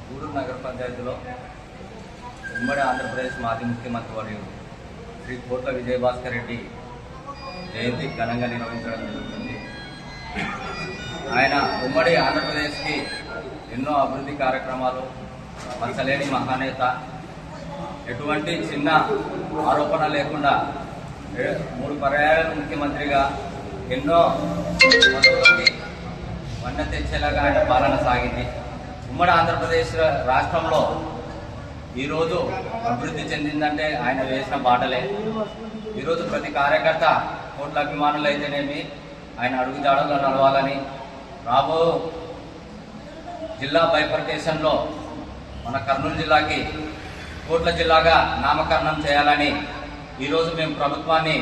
గూడూరు నగర పంచాయతీలో ఉమ్మడి ఆంధ్రప్రదేశ్ మాజీ ముఖ్యమంత్రి వర్యులు శ్రీ కోట్ల విజయభాస్కర్ రెడ్డి జయంతి ఘనంగా నిర్వహించడం జరుగుతుంది. ఆయన ఉమ్మడి ఆంధ్రప్రదేశ్కి ఎన్నో అభివృద్ధి కార్యక్రమాలు, మచ్చలేని మహానేత, ఎటువంటి చిన్న ఆరోపణ లేకుండా 3 పర్యాయాల ముఖ్యమంత్రిగా ఎన్నో పదవులకి వన్న తెచ్చేలాగా ఆయన పాలన సాగింది. ఉమ్మడి ఆంధ్రప్రదేశ్ రాష్ట్రంలో ఈరోజు అభివృద్ధి చెందిందంటే ఆయన వేసిన బాటలే. ఈరోజు ప్రతి కార్యకర్త కోట్ల అభిమానులు అయితేనేమి ఆయన అడుగుజాడల్లో నడవాలని, రాబో జిల్లా బైఫర్కేషన్లో మన కర్నూలు జిల్లాకి కోట్ల జిల్లాగా నామకరణం చేయాలని ఈరోజు మేము ప్రభుత్వాన్ని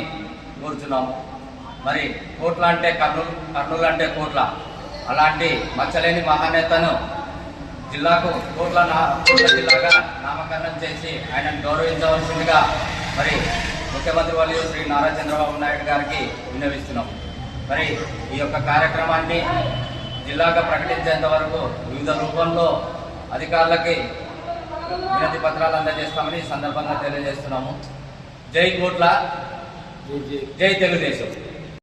కోరుచున్నాము. మరి కోట్ల అంటే కర్నూలు అంటే కోట్ల, అలాంటి మచ్చలేని మహానేతను జిల్లాకు కోట్ల జిల్లాగా నామకరణం చేసి ఆయనను గౌరవించవలసిందిగా మరి ముఖ్యమంత్రి వర్యులు శ్రీ నారా చంద్రబాబు నాయుడు గారికి విన్నవిస్తున్నాం. మరి ఈ యొక్క కార్యక్రమాన్ని జిల్లాగా ప్రకటించేంత వరకు వివిధ రూపంలో అధికారులకి వినతి పత్రాలు అందజేస్తామని ఈ సందర్భంగా తెలియజేస్తున్నాము. జై కోట్ల, జై తెలుగుదేశం.